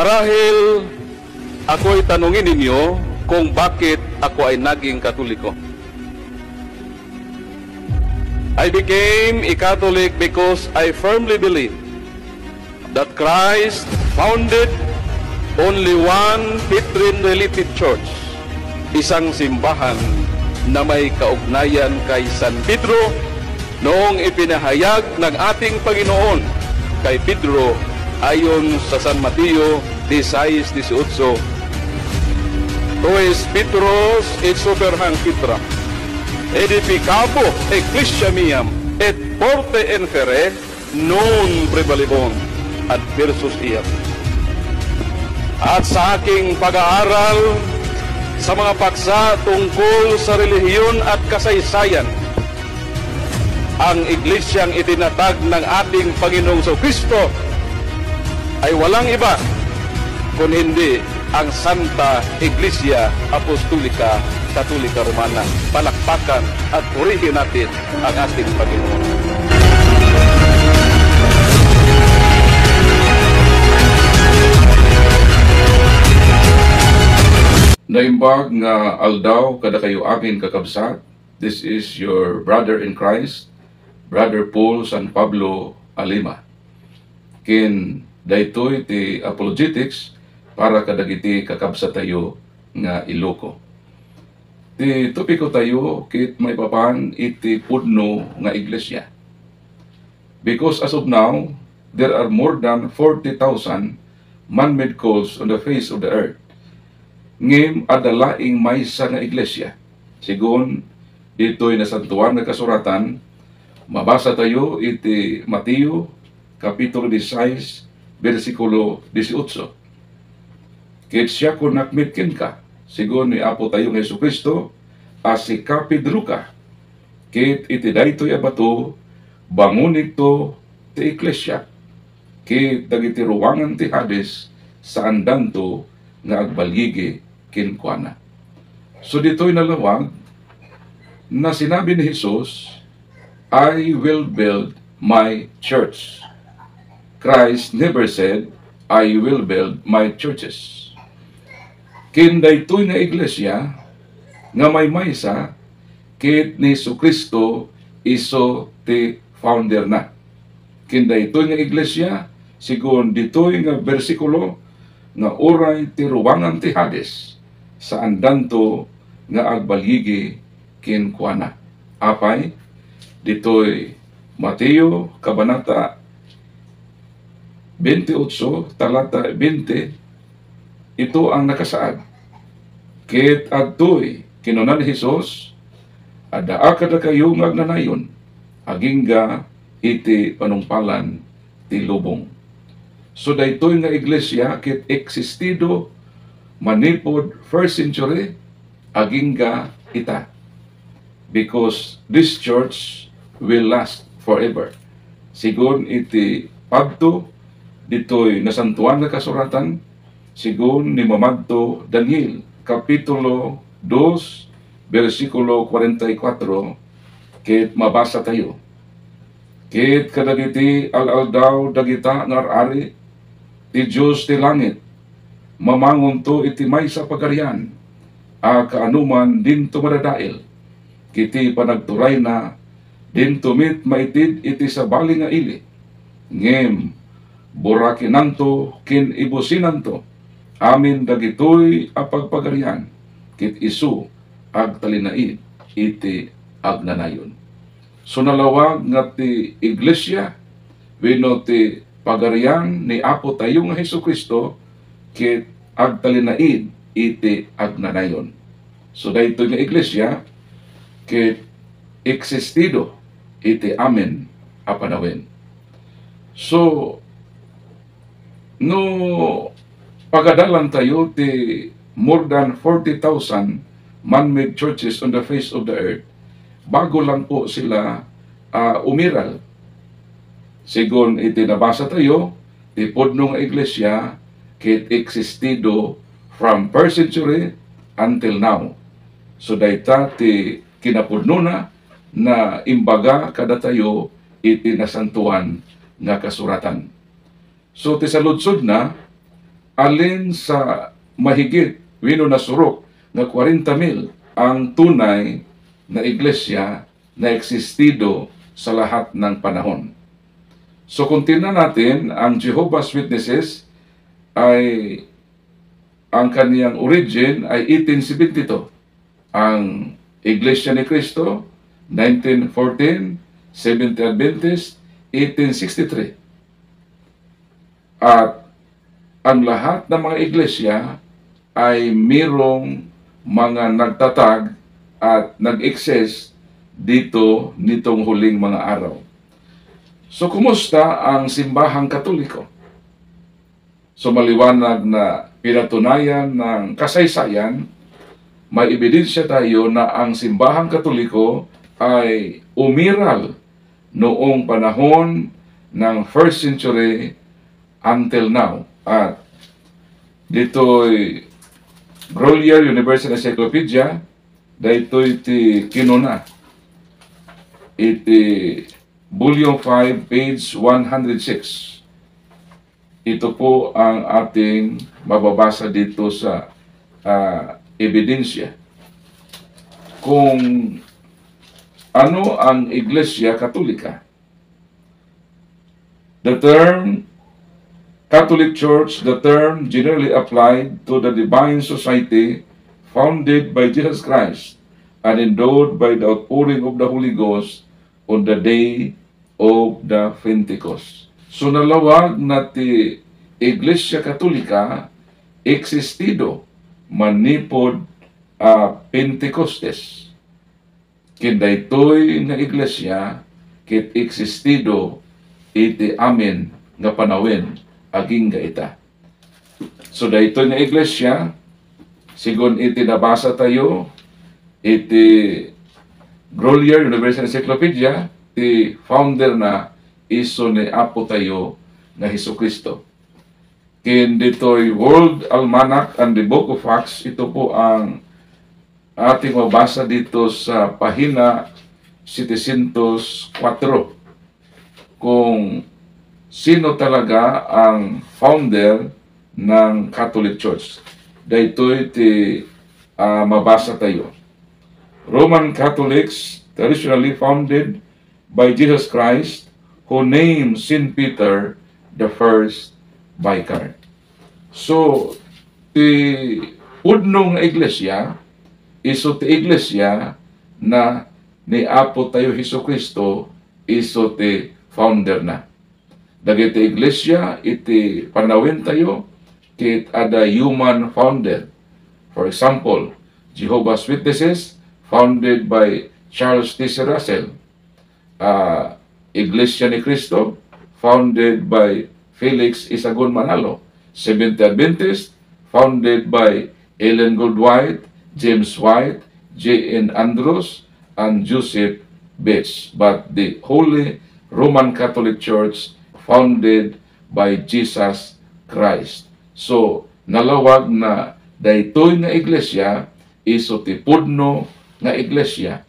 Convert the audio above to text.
Marahil ako'y tanungin ninyo kung bakit ako ay naging Katoliko. I became a Catholic because I firmly believe that Christ founded only one Petrine-related church, isang simbahan na may kaugnayan kay San Pedro noong ipinahayag ng ating Panginoon kay Pedro ayon sa San Mateo 16:18. Tois Petros et superhang Petra, edificabo ecclesia miam, et porte infere non prevalebon adversus iam. At sa aking pag-aaral sa mga paksa tungkol sa relihiyon at kasaysayan, ang iglesyang itinatag ng ating Panginoong Kristo ay walang iba kung hindi ang Santa Iglesia Apostolika Katolika Romana. Palakpakan at purihin natin ang ating Panginoon. Naimbag nga aldaw kada kayo amin kakabsat. This is your brother in Christ, Brother Paul San Pablo Alima. Kin daytoy ti apologetics para kadagiti kakabsat tayo nga Iloko. Ti topiko tayo kit may papan iti pudno nga iglesia. Because as of now, there are more than 40,000 man-made cults on the face of the earth. Ngem adalaing maysa nga iglesia. Sigon dito'y nasantuan nga kasuratan, mabasa tayo iti Mateo kapitulo 16 versikulo 18. Ket siya kung nakmitkin ka, sigon ni Apo tayo ng Jesucristo, asi ka Pedro ka, ket iti daytoy abato, bangunig to ti iglesia, ket dagiti ruwangan ti Hades, saan danto nga agbalyigi kinkwana. So dito'y nalawag na sinabi ni Jesus, I will build my church. Christ never said, I will build my churches. Kinday to'y nga iglesia nga may maysa kit ni Jesucristo iso ti founder na. Kinday to'y nga iglesia sigon dito'y nga bersikulo nga oray ti ruwangan ti Hades saan danto nga agbalyigi kinkwana. Apay dito'y Mateo kabanata 28 talata 20. Ito ang nakasaad. Ket adtoy kinunan ni Jesus, adaa kada kayo ngagnanayon, agingga iti panungpalan ti lubong. So daytoy nga iglesia ket existido manipod first century, agingga ita. Because this church will last forever. Sigon iti padto ditoy nasantuan nga kasuratan, sigon ni mamadto Daniel kapitulo 2 versikulo 44, ket mabasa tayo. Ket kadagiti al-aldaw dagita ngar-ari ti Diyos ti langit, mamangon to iti maysa pagarian, a kaanuman dinto madadael, kiti panagturay na dinto mit maitid iti sabali nga ili, ngem burakinanto kin ibusinanto, amin dagitoy apagpagarian, kit isu agtalinaid iti agnanayon. So nalawag nga ti iglesia, wino ti pagarian ni Apo tayo nga Jesucristo, kit agtalinaid iti agnanayon. So daytoy nga iglesia, kit existido iti amin apanawen. So no pagadalan tayo ti more than 40,000 man-made churches on the face of the earth, bago lang po sila umiral. Sigon iti nabasa tayo, ti pudno nga iglesia ket existido from first century until now. So dayta ti kinapudno na imbaga kada tayo iti nasantuan nga kasuratan. So ti saludsod na, alin sa mahigit wino na surok nga 40,000 ang tunay na iglesia na existido sa lahat ng panahon. So kung tingnan natin, ang Jehovah's Witnesses ay ang kaniyang origin ay 1872. Ang Iglesia ni Cristo, 1914, Seventh-day Adventist, 1863. At ang lahat ng mga iglesia ay mayroong mga nagtatag at nag-exist dito nitong huling mga araw. So, kumusta ang simbahang Katoliko? So, maliwanag na pinatunayan ng kasaysayan, may ebidensya tayo na ang simbahang Katoliko ay umiral noong panahon ng 1st century until now. At dito'y Grolier Universal Encyclopedia, dito'y kinuna. Iti Volume 5, page 106. Ito po ang ating mababasa dito sa ebidensya. Kung ano ang Iglesia Katolika. The term Catholic Church, the term generally applied to the divine society founded by Jesus Christ and endowed by the outpouring of the Holy Ghost on the day of the Pentecost. So nalawag na ti Iglesia Katolika existido manipod Pentecostes. Kindaytoy nga iglesia kit existido iti amin nga panawin aging gaita. So daytoy nga iglesia sigon iti nabasa tayo iti Grolier Universal Encyclopedia, ti founder na iso ni Apo tayo na Hesukristo. Kin dito'y World Almanac and the Book of Acts, ito po ang ating mabasa dito sa pahina 704 kung sino talaga ang founder ng Catholic Church. Dito'y mabasa tayo. Roman Catholics, traditionally founded by Jesus Christ, who named St. Peter the first vicar. So, ti pudnong iglesia, iso ti iglesia na ni Apo tayo Hesukristo, iso ti founder na. Dagiti iglesia, iti panawin tayo, kit ada human founder. For example, Jehovah's Witnesses, founded by Charles T. C. Russell. Iglesia ni Cristo, founded by Felix Isagon Manalo. Seventh-day Adventist, founded by Ellen Goldwhite, James White, J. N. Andrews, and Joseph Bates. But the Holy Roman Catholic Church, founded by Jesus Christ. So, nalawag na daytoy nga iglesia, iso ti pudno nga iglesia